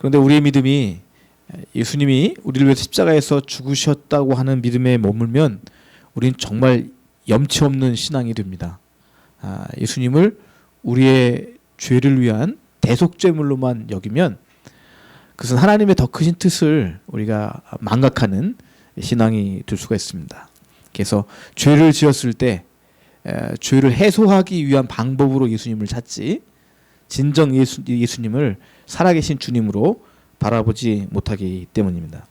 그런데 우리의 믿음이 예수님이 우리를 위해서 십자가에서 죽으셨다고 하는 믿음에 머물면 우리는 정말 염치 없는 신앙이 됩니다. 예수님을 우리의 죄를 위한 대속죄물로만 여기면 그것은 하나님의 더 크신 뜻을 우리가 망각하는 신앙이 될 수가 있습니다. 그래서 죄를 지었을 때 죄를 해소하기 위한 방법으로 예수님을 찾지 진정 예수님을 살아계신 주님으로 바라보지 못하기 때문입니다.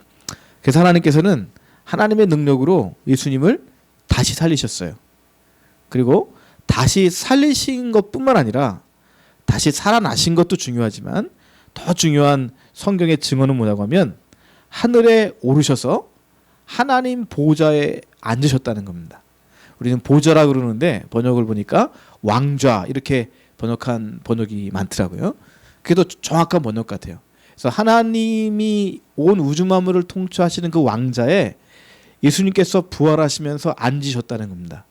그래서 하나님께서는 하나님의 능력으로 예수님을 다시 살리셨어요. 그리고 다시 살리신 것뿐만 아니라 다시 살아나신 것도 중요하지만 더 중요한 성경의 증언은 뭐냐고 하면 하늘에 오르셔서 하나님 보좌에 앉으셨다는 겁니다. 우리는 보좌라 그러는데 번역을 보니까 왕좌 이렇게 번역한 번역이 많더라고요. 그게 더 정확한 번역 같아요. 그래서 하나님이 온 우주 만물을 통치하시는 그 왕좌에 예수님께서 부활하시면서 앉으셨다는 겁니다.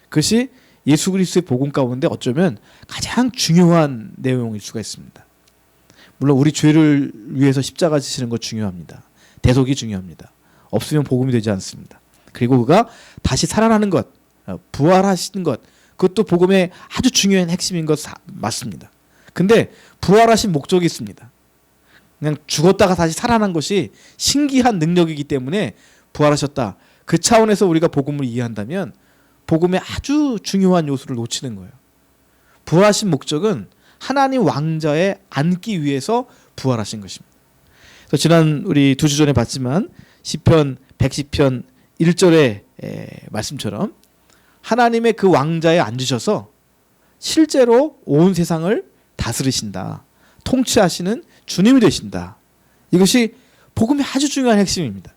그것이 예수 그리스도의 복음 가운데 어쩌면 가장 중요한 내용일 수가 있습니다. 물론 우리 죄를 위해서 십자가 지시는 것 중요합니다. 대속이 중요합니다. 없으면 복음이 되지 않습니다. 그리고 그가 다시 살아나는 것, 부활하시는 것, 그것도 복음의 아주 중요한 핵심인 것 맞습니다. 근데 부활하신 목적이 있습니다. 그냥 죽었다가 다시 살아난 것이 신기한 능력이기 때문에 부활하셨다. 그 차원에서 우리가 복음을 이해한다면 복음의 아주 중요한 요소를 놓치는 거예요. 부활하신 목적은 하나님 왕좌에 앉기 위해서 부활하신 것입니다. 그래서 지난 우리 2주 전에 봤지만 시편 110편 1절의 말씀처럼 하나님의 그 왕좌에 앉으셔서 실제로 온 세상을 다스리신다. 통치하시는 주님이 되신다. 이것이 복음의 아주 중요한 핵심입니다.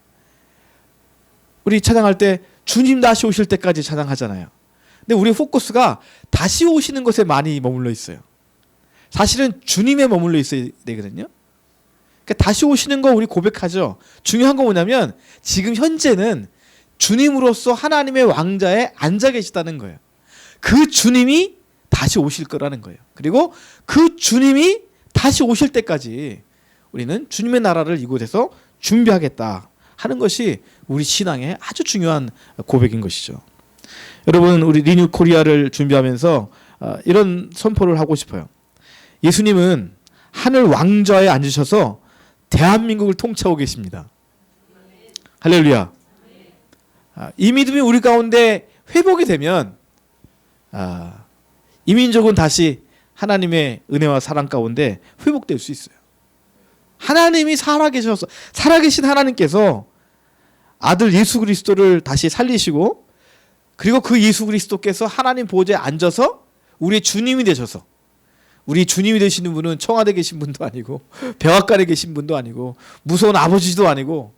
우리 찬양할 때 주님 다시 오실 때까지 찬양하잖아요. 근데 우리 포커스가 다시 오시는 것에 많이 머물러 있어요. 사실은 주님에 머물러 있어야 되거든요. 그러니까 다시 오시는 거 우리 고백하죠. 중요한 건 뭐냐면 지금 현재는 주님으로서 하나님의 왕좌에 앉아 계시다는 거예요. 그 주님이 다시 오실 거라는 거예요. 그리고 그 주님이 다시 오실 때까지 우리는 주님의 나라를 이곳에서 준비하겠다 하는 것이 우리 신앙의 아주 중요한 고백인 것이죠. 여러분, 우리 리뉴 코리아를 준비하면서 이런 선포를 하고 싶어요. 예수님은 하늘 왕좌에 앉으셔서 대한민국을 통치하고 계십니다. 할렐루야. 이 믿음이 우리 가운데 회복이 되면 이 민족은 다시 하나님의 은혜와 사랑 가운데 회복될 수 있어요. 하나님이 살아계신 하나님께서 아들 예수 그리스도를 다시 살리시고 그리고 그 예수 그리스도께서 하나님 보좌에 앉아서 우리의 주님이 되셔서 우리 주님이 되시는 분은 청와대에 계신 분도 아니고 백악관에 계신 분도 아니고 무서운 아버지도 아니고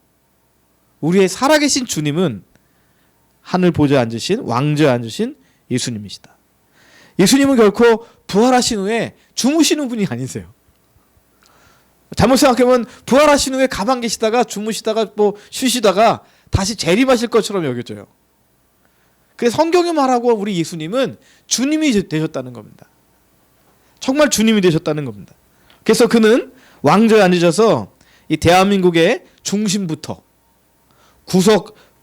우리의 살아계신 주님은 하늘 보좌에 앉으신 왕좌에 앉으신 예수님이시다. 예수님은 결코 부활하신 후에 주무시는 분이 아니세요. 잘못 생각하면 부활하신 후에 가만 계시다가 주무시다가 뭐 쉬시다가 다시 재림하실 것처럼 여겨져요. 그래서 성경이 말하고 우리 예수님은 주님이 되셨다는 겁니다. 정말 주님이 되셨다는 겁니다. 그래서 그는 왕좌에 앉으셔서 이 대한민국의 중심부터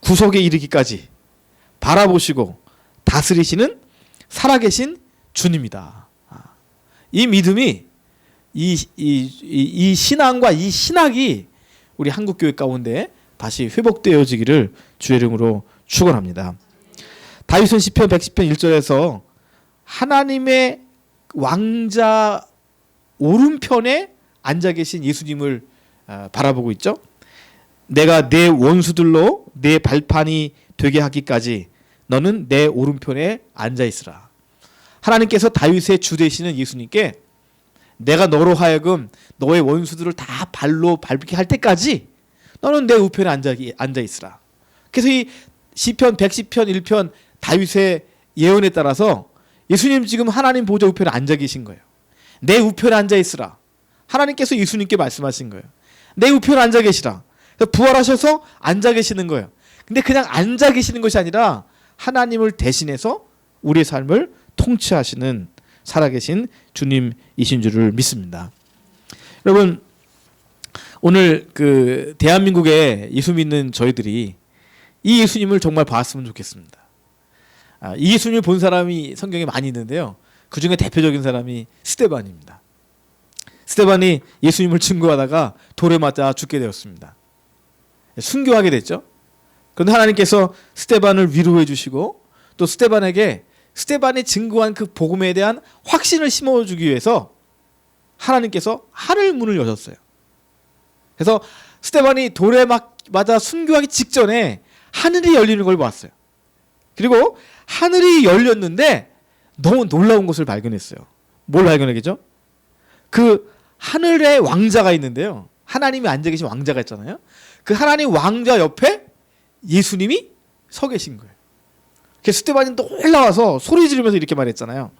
구석에 이르기까지 바라보시고 다스리시는 살아계신 주님이다. 이 믿음이 이 신앙과 이 신학이 우리 한국교회 가운데 다시 회복되어지기를 주의 이름으로 축원합니다. 다윗은 시편 110편 1절에서 하나님의 왕자 오른편에 앉아 계신 예수님을 바라보고 있죠. 내가 내 원수들로 내 발판이 되게 하기까지 너는 내 오른편에 앉아 있으라. 하나님께서 다윗의 주 되시는 예수님께 내가 너로 하여금 너의 원수들을 다 발로 밟게 할 때까지 너는 내 우편에 앉아 있으라. 그래서 이 시편 110편 1편 다윗의 예언에 따라서 예수님 지금 하나님 보좌 우편에 앉아 계신 거예요. 내 우편에 앉아 있으라. 하나님께서 예수님께 말씀하신 거예요. 내 우편에 앉아 계시라. 부활하셔서 앉아 계시는 거예요. 근데 그냥 앉아 계시는 것이 아니라 하나님을 대신해서 우리의 삶을 통치하시는 살아계신 주님이신 줄을 믿습니다. 여러분, 오늘 그 대한민국에 예수 믿는 저희들이 이 예수님을 정말 봤으면 좋겠습니다. 이 예수님을 본 사람이 성경에 많이 있는데요. 그 중에 대표적인 사람이 스데반입니다. 스데반이 예수님을 증거하다가 돌에 맞아 죽게 되었습니다. 순교하게 됐죠. 그런데 하나님께서 스데반을 위로해 주시고 또 스데반에게 스데반이 증거한 그 복음에 대한 확신을 심어주기 위해서 하나님께서 하늘 문을 여셨어요. 그래서 스데반이 돌에 맞아 순교하기 직전에 하늘이 열리는 걸 봤어요. 그리고 하늘이 열렸는데 너무 놀라운 것을 발견했어요. 뭘 발견하겠죠? 그 하늘에 왕자가 있는데요. 하나님이 앉아 계신 왕자가 있잖아요. 그 하나님 왕자 옆에 예수님이 서 계신 거예요. 그래서 스데반이 놀라워서 소리 지르면서 이렇게 말했잖아요.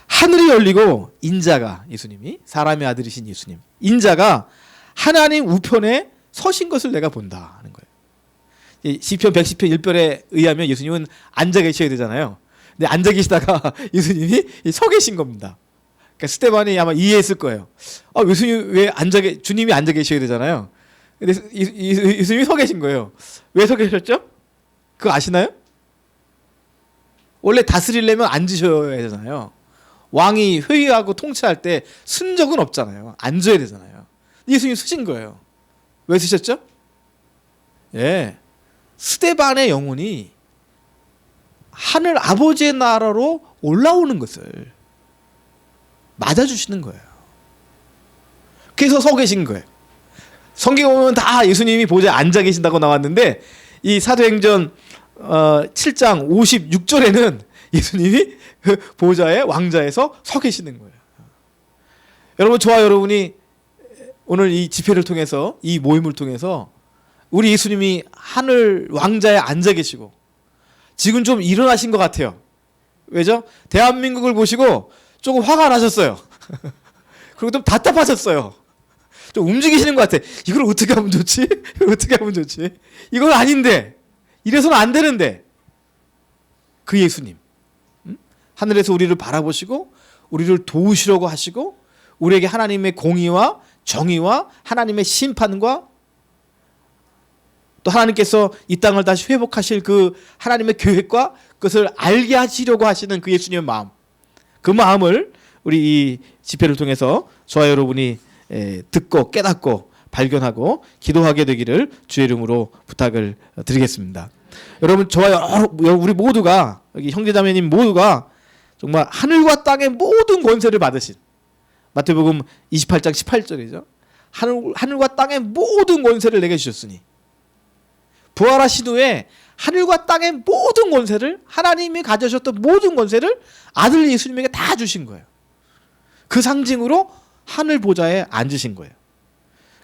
하늘이 열리고 인자가, 예수님이 사람의 아들이신 예수님, 인자가 하나님 우편에 서신 것을 내가 본다 하는 거예요. 시편 110편 1절에 의하면 예수님은 앉아 계셔야 되잖아요. 근데 앉아 계시다가 예수님이 서 계신 겁니다. 그러니까 스데반이 아마 이해했을 거예요. 예수님 왜 주님이 앉아 계셔야 되잖아요. 근데 예수님이 서 계신 거예요. 왜 서 계셨죠? 그거 아시나요? 원래 다스리려면 앉으셔야 되잖아요. 왕이 회의하고 통치할 때 쓴 적은 없잖아요. 앉아야 되잖아요. 예수님이 쓰신 거예요. 왜 쓰셨죠? 예, 스데반의 영혼이 하늘 아버지의 나라로 올라오는 것을 맞아주시는 거예요. 그래서 서 계신 거예요. 성경에 보면 다 예수님이 보좌에 앉아 계신다고 나왔는데 이 사도행전 7장 56절에는 예수님이 그 보좌의 왕자에서 서 계시는 거예요. 여러분, 저와 여러분이 오늘 이 집회를 통해서, 이 모임을 통해서 우리 예수님이 하늘 왕자에 앉아 계시고 지금 좀 일어나신 것 같아요. 왜죠? 대한민국을 보시고 조금 화가 나셨어요. 그리고 좀 답답하셨어요. 좀 움직이시는 것 같아. 이걸 어떻게 하면 좋지? 이걸 어떻게 하면 좋지? 이건 아닌데, 이래서는 안 되는데. 그 예수님, 하늘에서 우리를 바라보시고 우리를 도우시려고 하시고 우리에게 하나님의 공의와 정의와 하나님의 심판과 또 하나님께서 이 땅을 다시 회복하실 그 하나님의 계획과 그것을 알게 하시려고 하시는 그 예수님의 마음, 그 마음을 우리 이 집회를 통해서 저와 여러분이 듣고 깨닫고 발견하고 기도하게 되기를 주의 이름으로 부탁을 드리겠습니다. 여러분, 저와 우리 모두가, 여기 형제자매님 모두가 정말 하늘과 땅의 모든 권세를 받으신, 마태복음 28장 18절이죠. 하늘과 땅의 모든 권세를 내게 주셨으니, 부활하신 후에 하늘과 땅의 모든 권세를, 하나님이 가져셨던 모든 권세를 아들 예수님에게 다 주신 거예요. 그 상징으로 하늘 보좌에 앉으신 거예요.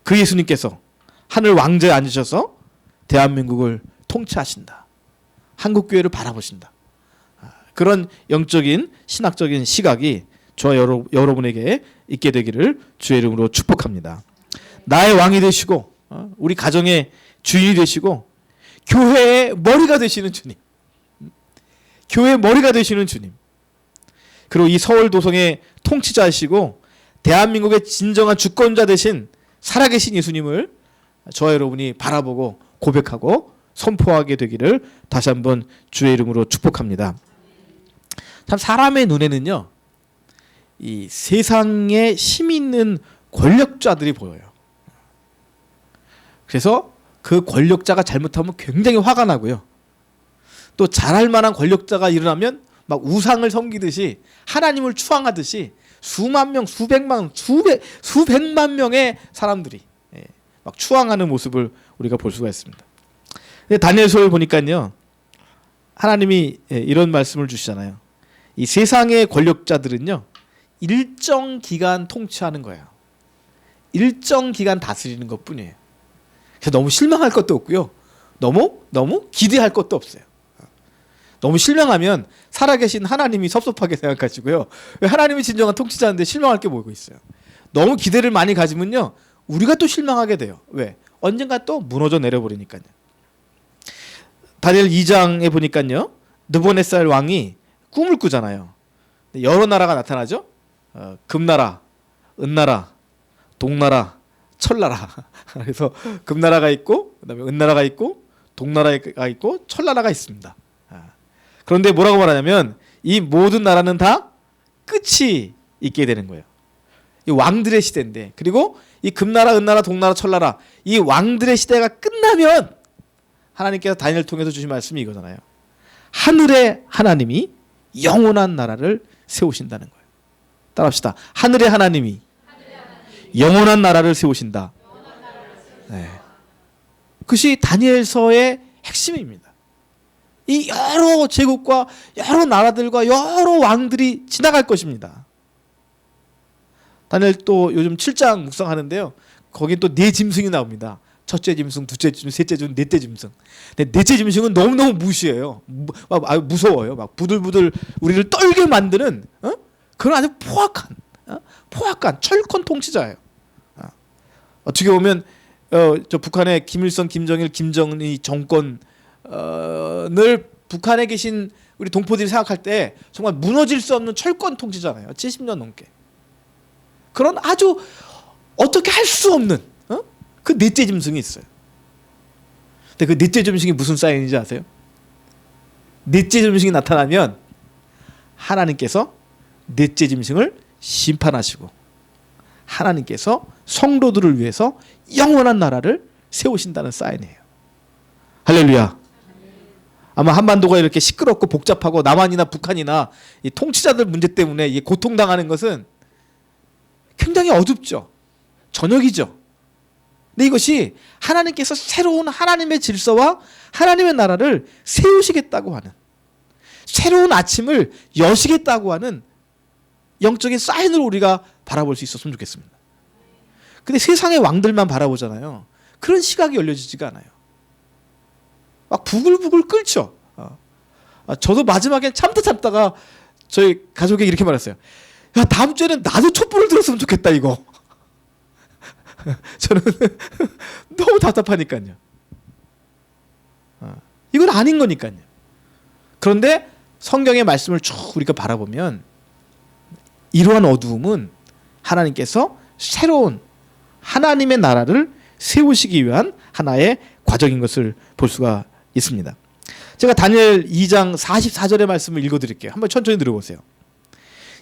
그 예수님께서 하늘 왕좌에 앉으셔서 대한민국을 통치하신다. 한국교회를 바라보신다. 그런 영적인 신학적인 시각이 저와 여러분에게 있게 되기를 주의 이름으로 축복합니다. 나의 왕이 되시고 우리 가정의 주인이 되시고 교회의 머리가 되시는 주님, 교회의 머리가 되시는 주님, 그리고 이 서울 도성의 통치자이시고 대한민국의 진정한 주권자 되신 살아계신 예수님을 저와 여러분이 바라보고 고백하고 선포하게 되기를 다시 한번 주의 이름으로 축복합니다. 참 사람의 눈에는요, 이 세상에 힘 있는 권력자들이 보여요. 그래서 그 권력자가 잘못하면 굉장히 화가 나고요. 또 잘할 만한 권력자가 일어나면 막 우상을 섬기듯이 하나님을 추앙하듯이 수만 명, 수백만, 수백만 명의 사람들이 막 추앙하는 모습을 우리가 볼 수가 있습니다. 근데 다니엘서를 보니까요, 하나님이 이런 말씀을 주시잖아요. 이 세상의 권력자들은요, 일정 기간 통치하는 거예요. 일정 기간 다스리는 것뿐이에요. 그래서 너무 실망할 것도 없고요, 너무 기대할 것도 없어요. 너무 실망하면 살아계신 하나님이 섭섭하게 생각하시고요. 왜 하나님이 진정한 통치자인데 실망할 게 뭐고 있어요. 너무 기대를 많이 가지면요, 우리가 또 실망하게 돼요. 왜? 언젠가 또 무너져 내려버리니까요. 다니엘 2장에 보니까요, 느부갓네살 왕이 꿈을 꾸잖아요. 여러 나라가 나타나죠. 금나라, 은나라, 동나라, 철나라. 그래서 금나라가 있고 그다음에 은나라가 있고 동나라가 있고 철나라가 있습니다. 그런데 뭐라고 말하냐면 이 모든 나라는 다 끝이 있게 되는 거예요. 이 왕들의 시대인데, 그리고 이 금나라, 은나라, 동나라, 철나라 이 왕들의 시대가 끝나면 하나님께서 다니엘을 통해서 주신 말씀이 이거잖아요. 하늘의 하나님이 영원한 나라를 세우신다는 거예요. 따라합시다. 하늘의 하나님이 영원한 나라를 세우신다. 네. 그것이 다니엘서의 핵심입니다. 이 여러 제국과 여러 나라들과 여러 왕들이 지나갈 것입니다. 다니엘 또 요즘 7장 묵상하는데요. 거긴 또 네 짐승이 나옵니다. 첫째 짐승, 둘째 짐승, 셋째 짐승, 넷째 짐승. 근데 넷째 짐승은 너무너무 무시해요. 무서워요. 막 부들부들 우리를 떨게 만드는 그런 아주 포악한 철권 통치자예요. 어떻게 보면 저 북한의 김일성, 김정일, 김정은이 정권을 북한에 계신 우리 동포들이 생각할 때 정말 무너질 수 없는 철권 통치잖아요. 70년 넘게. 그런 아주 어떻게 할 수 없는 그 넷째 짐승이 있어요. 근데 그 넷째 짐승이 무슨 사인인지 아세요? 넷째 짐승이 나타나면 하나님께서 넷째 짐승을 심판하시고 하나님께서 성도들을 위해서 영원한 나라를 세우신다는 사인이에요. 할렐루야. 아마 한반도가 이렇게 시끄럽고 복잡하고 남한이나 북한이나 이 통치자들 문제 때문에 이 고통당하는 것은 굉장히 어둡죠. 저녁이죠. 근데 이것이 하나님께서 새로운 하나님의 질서와 하나님의 나라를 세우시겠다고 하는, 새로운 아침을 여시겠다고 하는 영적인 사인으로 우리가 바라볼 수 있었으면 좋겠습니다. 근데 세상의 왕들만 바라보잖아요. 그런 시각이 열려지지가 않아요. 막 부글부글 끓죠. 저도 마지막엔 참다가 저희 가족에게 이렇게 말했어요. 야, 다음 주에는 나도 촛불을 들었으면 좋겠다 이거. 저는 너무 답답하니까요. 이건 아닌 거니까요. 그런데 성경의 말씀을 쭉 우리가 바라보면 이러한 어두움은 하나님께서 새로운 하나님의 나라를 세우시기 위한 하나의 과정인 것을 볼 수가 있습니다. 제가 다니엘 2장 44절의 말씀을 읽어드릴게요. 한번 천천히 들어보세요.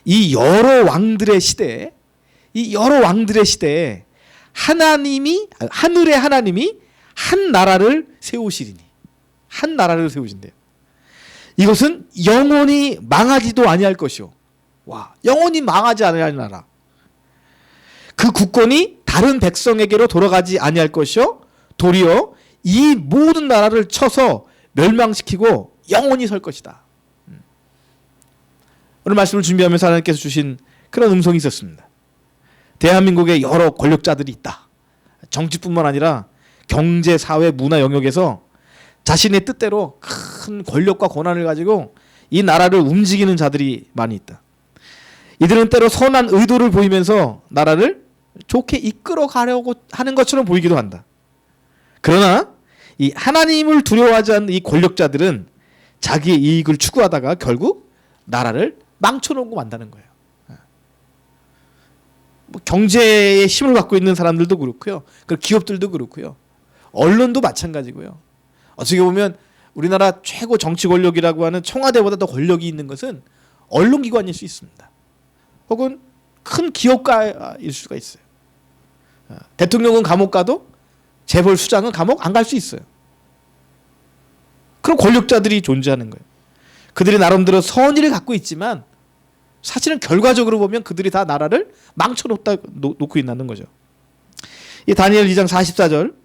이 여러 왕들의 시대에 하늘의 하나님이 한 나라를 세우시리니, 한 나라를 세우신대요. 이것은 영원히 망하지도 아니할 것이요. 와, 영원히 망하지 아니할 나라. 그 국권이 다른 백성에게로 돌아가지 아니할 것이요, 도리어 이 모든 나라를 쳐서 멸망시키고 영원히 설 것이다. 오늘 말씀을 준비하면서 하나님께서 주신 그런 음성이 있었습니다. 대한민국에 여러 권력자들이 있다. 정치뿐만 아니라 경제, 사회, 문화 영역에서 자신의 뜻대로 큰 권력과 권한을 가지고 이 나라를 움직이는 자들이 많이 있다. 이들은 때로 선한 의도를 보이면서 나라를 좋게 이끌어 가려고 하는 것처럼 보이기도 한다. 그러나 이 하나님을 두려워하지 않는 이 권력자들은 자기의 이익을 추구하다가 결국 나라를 망쳐놓고 만다는 거예요. 뭐 경제의 힘을 갖고 있는 사람들도 그렇고요. 그 기업들도 그렇고요. 언론도 마찬가지고요. 어떻게 보면 우리나라 최고 정치 권력이라고 하는 청와대보다 더 권력이 있는 것은 언론기관일 수 있습니다. 혹은 큰 기업가일 수가 있어요. 대통령은 감옥 가도 재벌 수장은 감옥 안 갈 수 있어요. 그런 권력자들이 존재하는 거예요. 그들이 나름대로 선의를 갖고 있지만 사실은 결과적으로 보면 그들이 다 나라를 놓고 있는 거죠. 이 다니엘 2장 44절,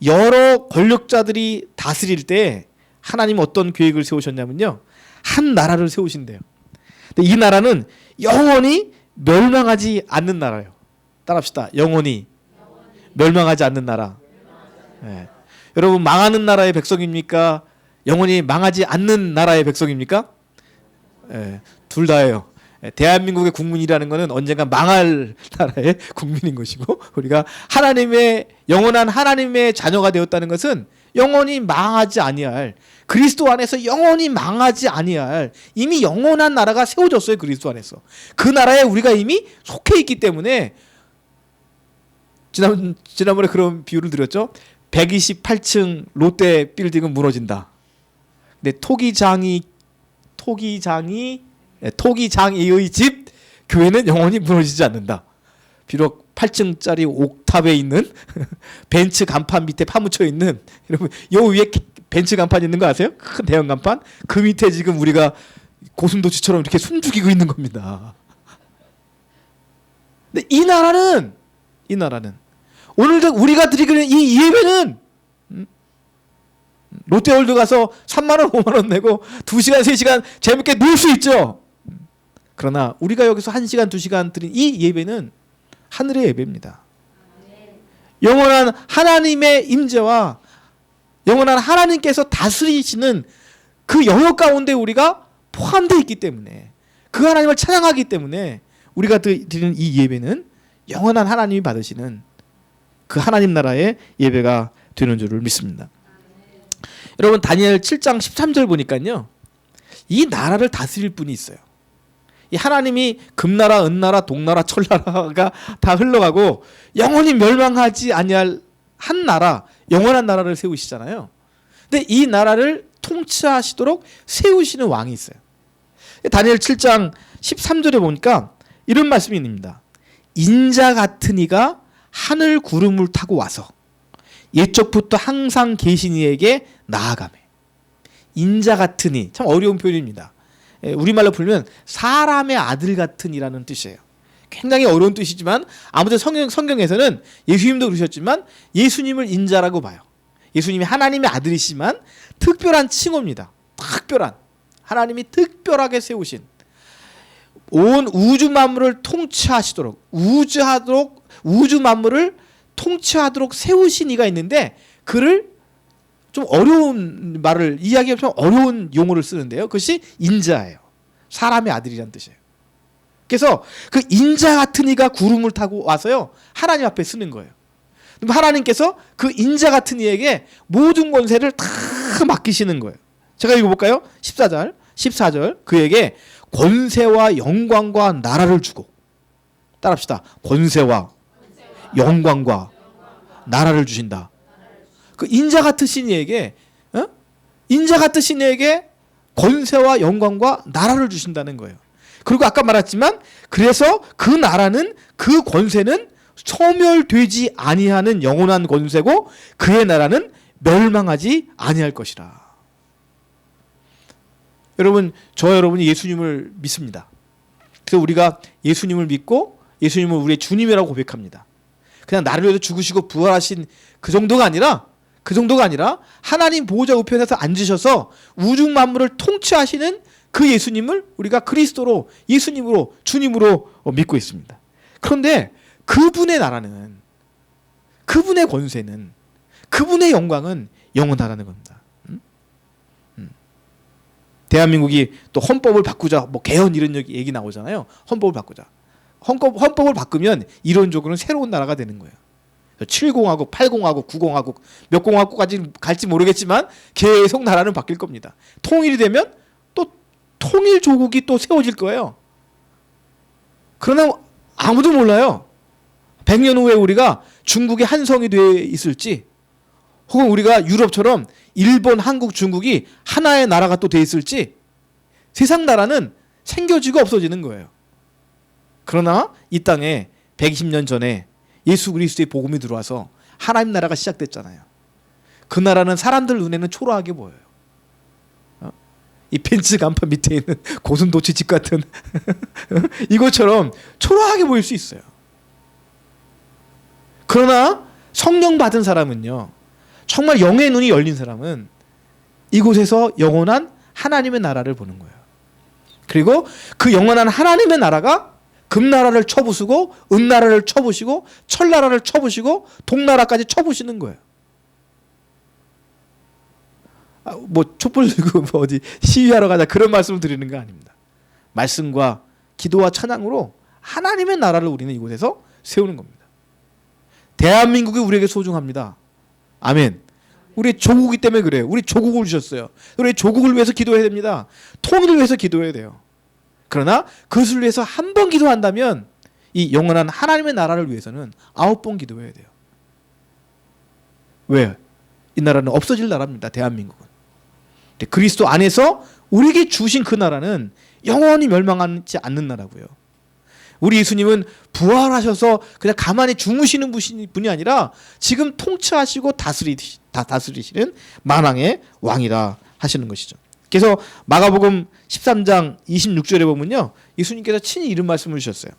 여러 권력자들이 다스릴 때 하나님은 어떤 계획을 세우셨냐면요, 한 나라를 세우신대요. 근데 이 나라는 영원히 멸망하지 않는 나라예요. 따라합시다. 영원히 멸망하지 않는 나라. 네. 여러분, 망하는 나라의 백성입니까? 영원히 망하지 않는 나라의 백성입니까? 네, 둘 다예요. 대한민국의 국민이라는 것은 언젠가 망할 나라의 국민인 것이고, 우리가 영원한 하나님의 자녀가 되었다는 것은 영원히 망하지 아니할, 그리스도 안에서 영원히 망하지 아니할 이미 영원한 나라가 세워졌어요. 그리스도 안에서 그 나라에 우리가 이미 속해 있기 때문에 지난번에 그런 비유를 드렸죠. 128층 롯데 빌딩은 무너진다. 근데 토기장이의 집 교회는 영원히 무너지지 않는다. 비록 8층짜리 옥탑에 있는 벤츠 간판 밑에 파묻혀 있는, 여러분 요 위에 벤츠 간판 있는 거 아세요? 큰 대형 간판. 그 밑에 지금 우리가 고슴도치처럼 이렇게 숨죽이고 있는 겁니다. 근데 이 나라는 오늘도 우리가 드리는 이 예배는 롯데월드 가서 3만 원, 5만 원 내고 2시간, 3시간 재밌게 놀 수 있죠. 그러나 우리가 여기서 1시간, 2시간 드린 이 예배는 하늘의 예배입니다. 영원한 하나님의 임재와 영원한 하나님께서 다스리시는 그 영역 가운데 우리가 포함되어 있기 때문에, 그 하나님을 찬양하기 때문에 우리가 드리는 이 예배는 영원한 하나님이 받으시는 그 하나님 나라의 예배가 되는 줄을 믿습니다. 여러분 다니엘 7장 13절 보니까요, 이 나라를 다스릴 분이 있어요. 이 하나님이 금나라, 은나라, 동나라, 철나라가 다 흘러가고 영원히 멸망하지 아니할 한 나라, 영원한 나라를 세우시잖아요. 근데 이 나라를 통치하시도록 세우시는 왕이 있어요. 다니엘 7장 13절에 보니까 이런 말씀이 있습니다. 인자 같은 이가 하늘 구름을 타고 와서 옛적부터 항상 계신 이에게 나아가매. 인자 같은 이, 참 어려운 표현입니다. 우리말로 풀면 사람의 아들 같은 이라는 뜻이에요. 굉장히 어려운 뜻이지만 아무튼 성경에서는 예수님도 그러셨지만 예수님을 인자라고 봐요. 예수님이 하나님의 아들이시지만 특별한 칭호입니다. 특별한, 하나님이 특별하게 세우신, 온 우주 만물을 통치하시도록, 우주 만물을 통치하도록 세우신 이가 있는데, 그를 좀 어려운 말을 이야기하면 좀 어려운 용어를 쓰는데요. 그것이 인자예요. 사람의 아들이란 뜻이에요. 그래서 그 인자 같은 이가 구름을 타고 와서요, 하나님 앞에 쓰는 거예요. 그럼 하나님께서 그 인자 같은 이에게 모든 권세를 다 맡기시는 거예요. 제가 읽어볼까요? 14절 그에게 권세와 영광과 나라를 주고, 따라합시다. 권세와 영광과 나라를 주신다. 그 인자 같으신 이에게, 인자 같으신 이에게 권세와 영광과 나라를 주신다는 거예요. 그리고 아까 말했지만, 그래서 그 나라는, 그 권세는 소멸되지 아니하는 영원한 권세고, 그의 나라는 멸망하지 아니할 것이라. 여러분, 여러분이 예수님을 믿습니다. 그래서 우리가 예수님을 믿고 예수님을 우리의 주님이라고 고백합니다. 그냥 나를 위해서 죽으시고 부활하신 그 정도가 아니라 하나님 보호자 우편에서 앉으셔서 우주 만물을 통치하시는 그 예수님을 우리가 그리스도로, 예수님으로, 주님으로 믿고 있습니다. 그런데 그분의 나라는, 그분의 권세는, 그분의 영광은 영원하다는 겁니다. 대한민국이 또 헌법을 바꾸자, 뭐 개헌 이런 얘기 나오잖아요. 헌법을 바꾸자. 헌법을 바꾸면 이론적으로는 새로운 나라가 되는 거예요. 7공화국, 8공화국, 9공화국, 몇 공화국까지 갈지 모르겠지만 계속 나라는 바뀔 겁니다. 통일이 되면 또 통일조국이 또 세워질 거예요. 그러나 아무도 몰라요. 100년 후에 우리가 중국의 한성이 되어 있을지, 혹은 우리가 유럽처럼 일본, 한국, 중국이 하나의 나라가 또 되어 있을지, 세상 나라는 생겨지고 없어지는 거예요. 그러나 이 땅에 120년 전에 예수 그리스도의 복음이 들어와서 하나님 나라가 시작됐잖아요. 그 나라는 사람들 눈에는 초라하게 보여요. 이 벤츠 간판 밑에 있는 고슴도치 집 같은 이것처럼 초라하게 보일 수 있어요. 그러나 성령 받은 사람은요, 정말 영의 눈이 열린 사람은 이곳에서 영원한 하나님의 나라를 보는 거예요. 그리고 그 영원한 하나님의 나라가 금나라를 쳐부수고, 은나라를 쳐부시고, 철나라를 쳐부시고, 동나라까지 쳐부시는 거예요. 뭐 촛불 들고 뭐 어디 시위하러 가자 그런 말씀을 드리는 거 아닙니다. 말씀과 기도와 찬양으로 하나님의 나라를 우리는 이곳에서 세우는 겁니다. 대한민국이 우리에게 소중합니다. 아멘. 우리 조국이기 때문에 그래요. 우리 조국을 주셨어요. 우리 조국을 위해서 기도해야 됩니다. 통일을 위해서 기도해야 돼요. 그러나 그것을 위해서 한 번 기도한다면 이 영원한 하나님의 나라를 위해서는 9번 기도해야 돼요. 왜요? 이 나라는 없어질 나라입니다. 대한민국은. 근데 그리스도 안에서 우리에게 주신 그 나라는 영원히 멸망하지 않는 나라고요. 우리 예수님은 부활하셔서 그냥 가만히 주무시는 분이 아니라 지금 통치하시고 다스리시는 만왕의 왕이라 하시는 것이죠. 그래서 마가복음 13장 26절에 보면요, 예수님께서 친히 이런 말씀을 주셨어요.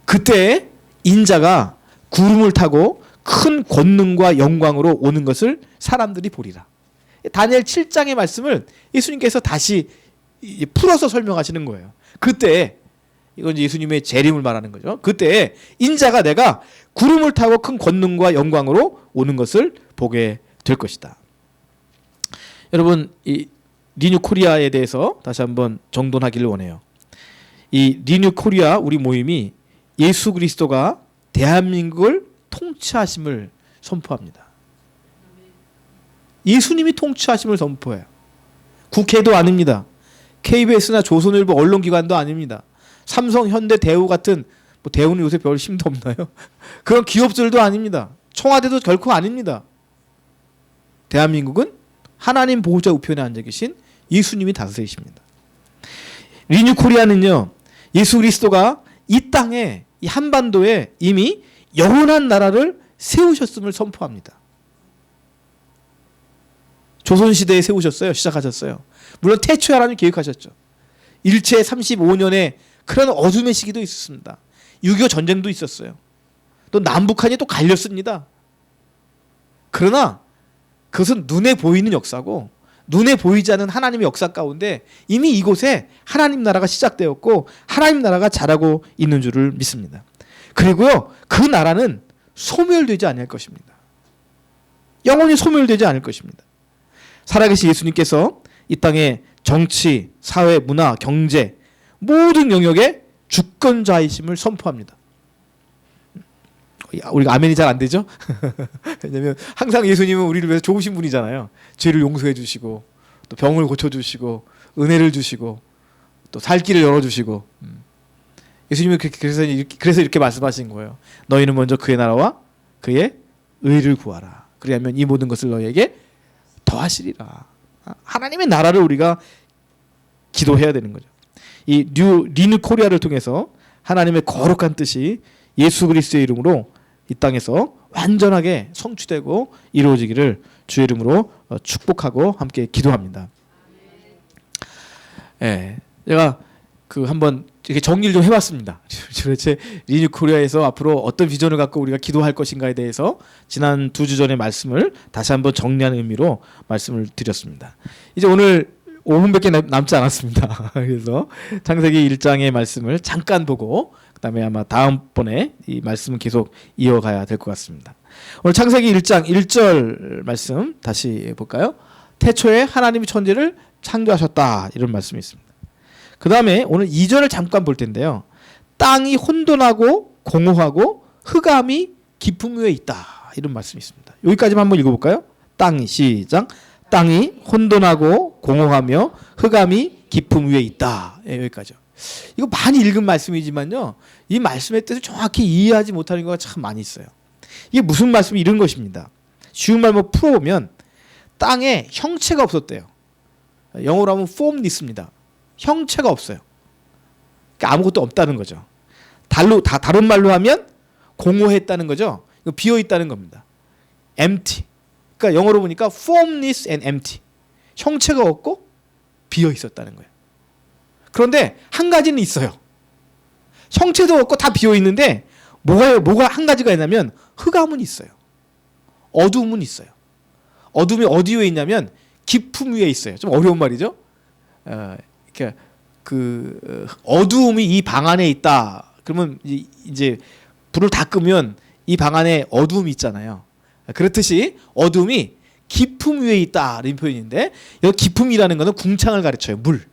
그때 인자가 구름을 타고 큰 권능과 영광으로 오는 것을 사람들이 보리라. 다니엘 7장의 말씀을 예수님께서 다시 풀어서 설명하시는 거예요. 그때, 이건 예수님의 재림을 말하는 거죠. 그때 인자가 내가 구름을 타고 큰 권능과 영광으로 오는 것을 보게 될 것이다. 여러분, 이 리뉴 코리아에 대해서 다시 한번 정돈하기를 원해요. 이 리뉴 코리아 우리 모임이 예수 그리스도가 대한민국을 통치하심을 선포합니다. 예수님이 통치하심을 선포해요. 국회도 아닙니다. KBS나 조선일보 언론기관도 아닙니다. 삼성, 현대, 대우 같은, 뭐 대우는 요새 별 힘도 없나요? 그런 기업들도 아닙니다. 청와대도 결코 아닙니다. 대한민국은 하나님 보호자 우편에 앉아 계신 예수님이 다스리십니다. 리뉴 코리아는요, 예수 그리스도가 이 땅에, 이 한반도에 이미 영원한 나라를 세우셨음을 선포합니다. 조선시대에 세우셨어요. 시작하셨어요. 물론 태초에 하나님 계획하셨죠. 일체 35년에 그런 어둠의 시기도 있었습니다. 6.25 전쟁도 있었어요. 또 남북한이 또 갈렸습니다. 그러나 그것은 눈에 보이는 역사고 눈에 보이지 않는 하나님의 역사 가운데 이미 이곳에 하나님 나라가 시작되었고 하나님 나라가 자라고 있는 줄을 믿습니다. 그리고요, 그 나라는 소멸되지 않을 것입니다. 영원히 소멸되지 않을 것입니다. 살아계신 예수님께서 이 땅에 정치, 사회, 문화, 경제 모든 영역에 주권자이심을 선포합니다. 우리가 아멘이 잘 안 되죠? 왜냐하면 항상 예수님은 우리를 위해서 좋으신 분이잖아요. 죄를 용서해 주시고 또 병을 고쳐주시고 은혜를 주시고 또 살 길을 열어주시고 예수님은 그래서 이렇게 말씀하신 거예요. 너희는 먼저 그의 나라와 그의 의를 구하라. 그리하면 이 모든 것을 너희에게 더하시리라. 하나님의 나라를 우리가 기도해야 되는 거죠. 이 리뉴 코리아를 통해서 하나님의 거룩한 뜻이 예수 그리스도의 이름으로 이 땅에서 완전하게 성취되고 이루어지기를 주의 이름으로 축복하고 함께 기도합니다. 예, 제가 한번 이렇게 정리를 좀 해봤습니다. 도대체 리뉴 코리아에서 앞으로 어떤 비전을 갖고 우리가 기도할 것인가에 대해서 지난 2주 전의 말씀을 다시 한번 정리하는 의미로 말씀을 드렸습니다. 이제 오늘 5분밖에 남지 않았습니다. 그래서 창세기 1장의 말씀을 잠깐 보고 그다음에 아마 다음번에 이 말씀은 계속 이어가야 될 것 같습니다. 오늘 창세기 1장 1절 말씀 다시 볼까요? 태초에 하나님이 천지를 창조하셨다, 이런 말씀이 있습니다. 그 다음에 오늘 2절을 잠깐 볼 텐데요. 땅이 혼돈하고 공허하고 흑암이 깊음 위에 있다, 이런 말씀이 있습니다. 여기까지만 한번 읽어볼까요? 시작. 땅이 혼돈하고 공허하며 흑암이 깊음 위에 있다. 예, 여기까지요. 이거 많이 읽은 말씀이지만요, 이 말씀의 뜻을 정확히 이해하지 못하는 경우가 참 많이 있어요. 이게 무슨 말씀이 이런 것입니다. 쉬운 말로 풀어보면 땅에 형체가 없었대요. 영어로 하면 formless입니다. 형체가 없어요. 그러니까 아무것도 없다는 거죠. 다른 말로 하면 공허했다는 거죠. 이거 비어 있다는 겁니다. empty. 그러니까 영어로 보니까 formless and empty. 형체가 없고 비어 있었다는 거예요. 그런데 한 가지는 있어요. 형체도 없고 다 비어 있는데 뭐가 한 가지가 있냐면 흑암은 있어요. 어둠은 있어요. 어둠이 어디 위에 있냐면 깊음 위에 있어요. 좀 어려운 말이죠. 그러니까 어두움이 이 방 안에 있다. 그러면 이제 불을 다 끄면 이 방 안에 어두움이 있잖아요. 그렇듯이 어둠이 깊음 위에 있다, 이런 표현인데 여기 깊음이라는 것은 궁창을 가르쳐요. 물.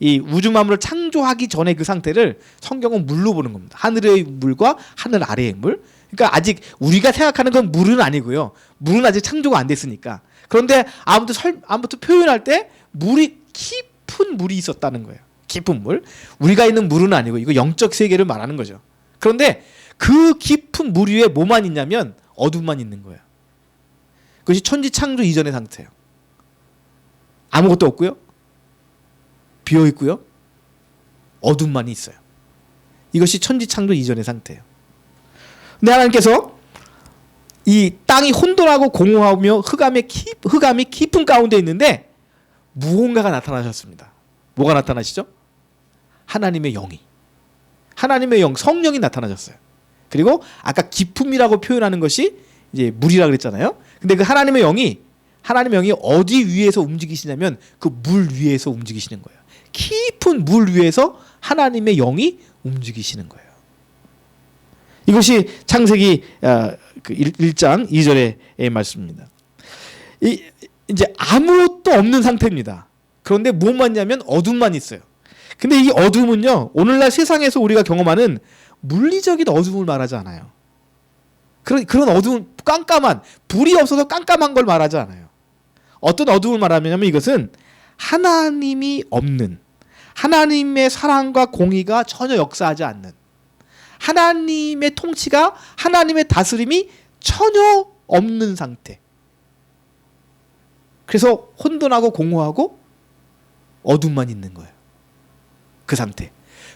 이 우주 만물을 창조하기 전에 그 상태를 성경은 물로 보는 겁니다. 하늘의 물과 하늘 아래의 물. 그러니까 아직 우리가 생각하는 건 물은 아니고요. 물은 아직 창조가 안 됐으니까. 그런데 아무튼 표현할 때 깊은 물이 있었다는 거예요. 깊은 물. 우리가 있는 물은 아니고 이거 영적 세계를 말하는 거죠. 그런데 그 깊은 물 위에 뭐만 있냐면 어둠만 있는 거예요. 그것이 천지창조 이전의 상태예요. 아무것도 없고요. 비어 있고요. 어둠만 있어요. 이것이 천지창조 이전의 상태예요. 근데 하나님께서 이 땅이 혼돈하고 공허하며 흑암이 깊은 가운데 있는데 무언가가 나타나셨습니다. 뭐가 나타나시죠? 하나님의 영이. 하나님의 영, 성령이 나타나셨어요. 그리고 아까 깊음이라고 표현하는 것이 이제 물이라 그랬잖아요. 근데 그 하나님의 영이 어디 위에서 움직이시냐면 그 물 위에서 움직이시는 거예요. 깊은 물 위에서 하나님의 영이 움직이시는 거예요. 이것이 창세기 1장 2절의 말씀입니다. 이제 아무것도 없는 상태입니다. 그런데 무엇만 있냐면 어둠만 있어요. 근데 이 어둠은요, 오늘날 세상에서 우리가 경험하는 물리적인 어둠을 말하지 않아요. 그런 어둠, 깜깜한, 불이 없어서 깜깜한 걸 말하지 않아요. 어떤 어둠을 말하냐면 이것은 하나님이 없는, 하나님의 사랑과 공의가 전혀 역사하지 않는, 하나님의 통치가, 하나님의 다스림이 전혀 없는 상태. 그래서 혼돈하고 공허하고 어둠만 있는 거예요. 그 상태.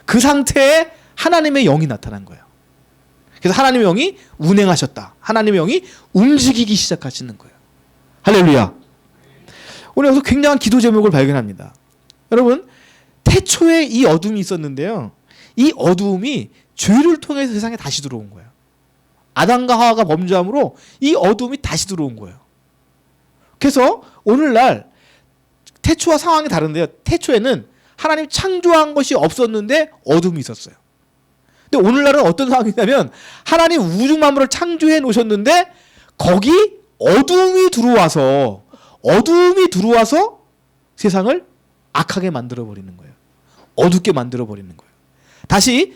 그 상태에 하나님의 영이 나타난 거예요. 그래서 하나님의 영이 운행하셨다. 하나님의 영이 움직이기 시작하시는 거예요. 할렐루야. 오늘 여기서 굉장한 기도 제목을 발견합니다. 여러분, 태초에 이 어둠이 있었는데요. 이 어두움이 죄를 통해서 세상에 다시 들어온 거예요. 아담과 하와가 범죄함으로 이 어둠이 다시 들어온 거예요. 그래서 오늘날 태초와 상황이 다른데요. 태초에는 하나님 창조한 것이 없었는데 어둠이 있었어요. 근데 오늘날은 어떤 상황이냐면 하나님 우주 만물을 창조해 놓으셨는데 거기 어둠이 들어와서 세상을 악하게 만들어 버리는 거예요. 어둡게 만들어 버리는 거예요. 다시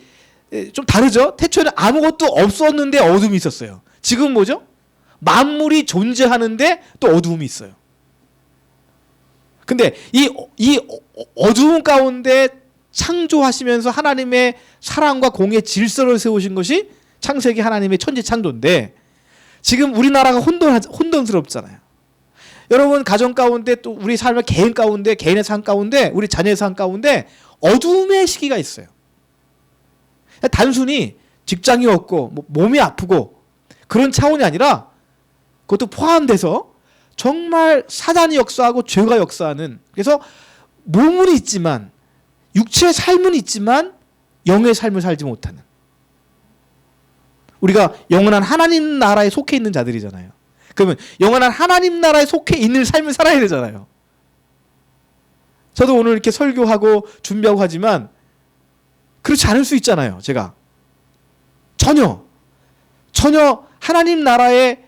좀 다르죠? 태초에는 아무것도 없었는데 어둠이 있었어요. 지금 뭐죠? 만물이 존재하는데 또 어두움이 있어요. 근데 이 어두움 가운데 창조하시면서 하나님의 사랑과 공의 질서를 세우신 것이 창세기 하나님의 천지 창조인데 지금 우리나라가 혼돈스럽잖아요. 여러분 가정 가운데 또 우리 삶의 개인 가운데 개인의 삶 가운데 우리 자녀의 삶 가운데 어두움의 시기가 있어요. 단순히 직장이 없고 몸이 아프고 그런 차원이 아니라 그것도 포함돼서 정말 사단이 역사하고 죄가 역사하는, 그래서 몸은 있지만 육체의 삶은 있지만 영의 삶을 살지 못하는, 우리가 영원한 하나님 나라에 속해 있는 자들이잖아요. 그러면 영원한 하나님 나라에 속해 있는 삶을 살아야 되잖아요. 저도 오늘 이렇게 설교하고 준비하고 하지만 그렇지 않을 수 있잖아요. 제가 전혀 하나님 나라의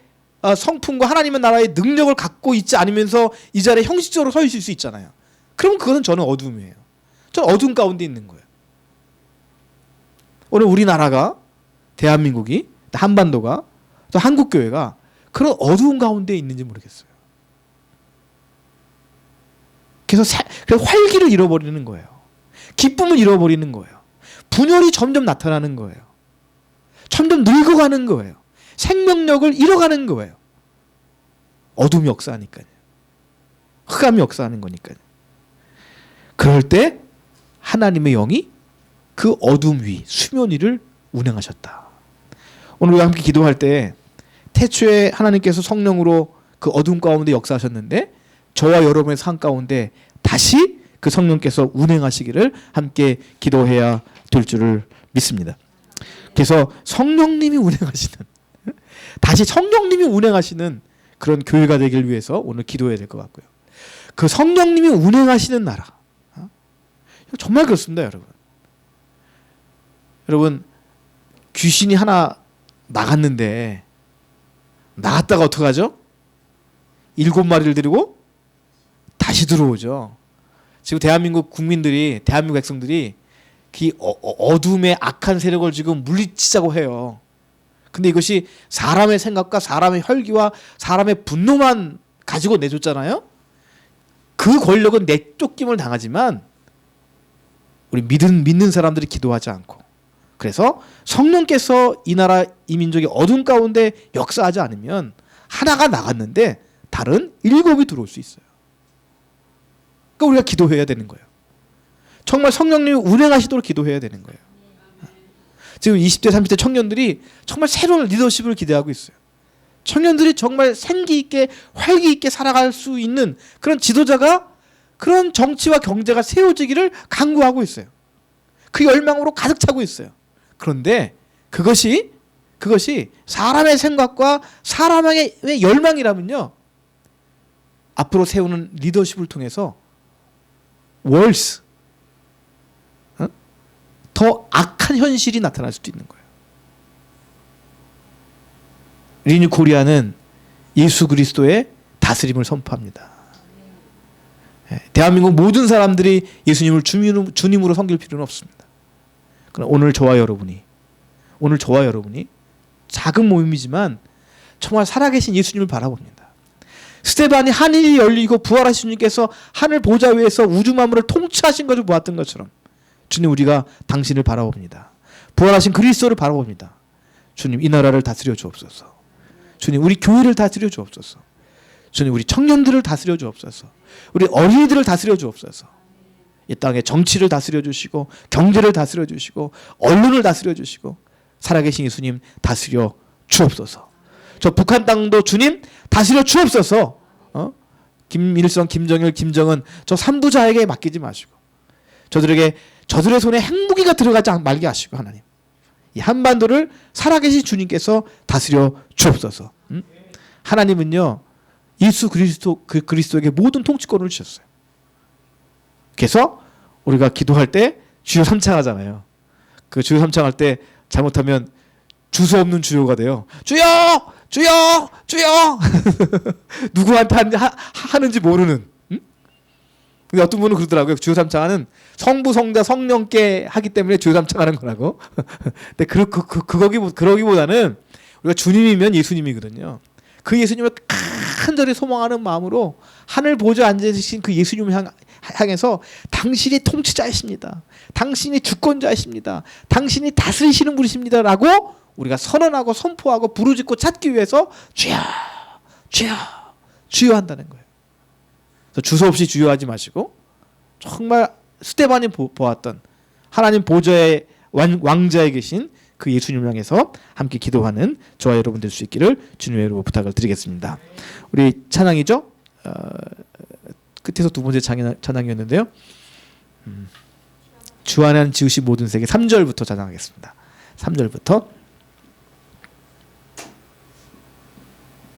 성품과 하나님의 나라의 능력을 갖고 있지 않으면서 이 자리에 형식적으로 서 있을 수 있잖아요. 그러면 그것은 저는 어둠이에요. 저는 어둠 가운데 있는 거예요. 오늘 우리나라가, 대한민국이, 한반도가, 또 한국교회가 그런 어두운 가운데 있는지 모르겠어요. 그래서 활기를 잃어버리는 거예요. 기쁨을 잃어버리는 거예요. 분열이 점점 나타나는 거예요. 점점 늙어가는 거예요. 생명력을 잃어가는 거예요. 어둠이 역사하니까요. 흑암이 역사하는 거니까요. 그럴 때 하나님의 영이 그 어둠 위, 수면 위를 운행하셨다. 오늘 우리가 함께 기도할 때 태초에 하나님께서 성령으로 그 어둠 가운데 역사하셨는데 저와 여러분의 삶 가운데 다시 그 성령께서 운행하시기를 함께 기도해야 될 줄을 믿습니다. 그래서 성령님이 운행하시는, 다시 성령님이 운행하시는 그런 교회가 되길 위해서 오늘 기도해야 될 것 같고요. 그 성령님이 운행하시는 나라, 정말 그렇습니다. 여러분 귀신이 하나 나갔는데 나갔다가 어떡하죠? 7마리를 데리고 다시 들어오죠. 지금 대한민국 국민들이, 대한민국 백성들이 그 어둠의 악한 세력을 지금 물리치자고 해요. 근데 이것이 사람의 생각과 사람의 혈기와 사람의 분노만 가지고 내줬잖아요. 그 권력은 내쫓김을 당하지만 우리 믿는 사람들이 기도하지 않고, 그래서 성령께서 이 나라 이 민족의 어둠 가운데 역사하지 않으면 하나가 나갔는데 다른 7이 들어올 수 있어요. 그러니까 우리가 기도해야 되는 거예요. 정말 성령님이 운행하시도록 기도해야 되는 거예요. 지금 20대 30대 청년들이 정말 새로운 리더십을 기대하고 있어요. 청년들이 정말 생기 있게 활기 있게 살아갈 수 있는 그런 지도자가, 그런 정치와 경제가 세워지기를 간구하고 있어요. 그 열망으로 가득 차고 있어요. 그런데 그것이 사람의 생각과 사람의 열망이라면요, 앞으로 세우는 리더십을 통해서 월스 더 악한 현실이 나타날 수도 있는 거예요. 리뉴 코리아는 예수 그리스도의 다스림을 선포합니다. 대한민국 모든 사람들이 예수님을 주님으로 섬길 필요는 없습니다. 그러나 오늘 저와 여러분이 작은 모임이지만 정말 살아계신 예수님을 바라봅니다. 스데반이 하늘이 열리고 부활하신 주님께서 하늘 보좌 위에서 우주 만물을 통치하신 것을 보았던 것처럼 주님, 우리가 당신을 바라봅니다. 부활하신 그리스도를 바라봅니다. 주님, 이 나라를 다스려 주옵소서. 주님, 우리 교회를 다스려 주옵소서. 주님, 우리 청년들을 다스려 주옵소서. 우리 어린이들을 다스려 주옵소서. 이 땅의 정치를 다스려 주시고, 경제를 다스려 주시고, 언론을 다스려 주시고, 살아계신 예수님 다스려 주옵소서. 저 북한 땅도 주님 다스려 주옵소서. 김일성, 김정일, 김정은 저 삼부자에게 맡기지 마시고, 저들의 손에 핵무기가 들어가지 말게 하시고, 하나님, 이 한반도를 살아계신 주님께서 다스려 주옵소서. 하나님은요, 예수 그리스도에게 모든 통치권을 주셨어요. 그래서 우리가 기도할 때 주여 삼창하잖아요. 그 주여 삼창할 때 잘못하면 주소 없는 주여가 돼요. 주여! 주여! 주여! 누구한테 하는지 모르는. 근데 어떤 분은 그러더라고요. 주여 삼창하는 성부, 성자, 성령께 하기 때문에 주여 삼창하는 거라고. 근데 그러기보다는 우리가 주님이면 예수님이거든요. 그 예수님을 간절히 소망하는 마음으로 하늘 보좌 앉으신 그 예수님을 향해서 당신이 통치자이십니다. 당신이 주권자이십니다. 당신이 다스리시는 분이십니다. 라고 우리가 선언하고 선포하고 부르짖고 찾기 위해서 주여, 주여, 주여 한다는 거예요. 그래서 주소 없이 주여하지 마시고 정말 스데반이 보았던 하나님 보좌의 왕자에 계신 그 예수님을 향해서 함께 기도하는 저와 여러분 될 수 있기를 주님의 이름으로 부탁을 드리겠습니다. 우리 찬양이죠? 끝에서 두 번째 찬양이었는데요. 주 안에 지으신 모든 세계 3절부터 찬양하겠습니다. 3절부터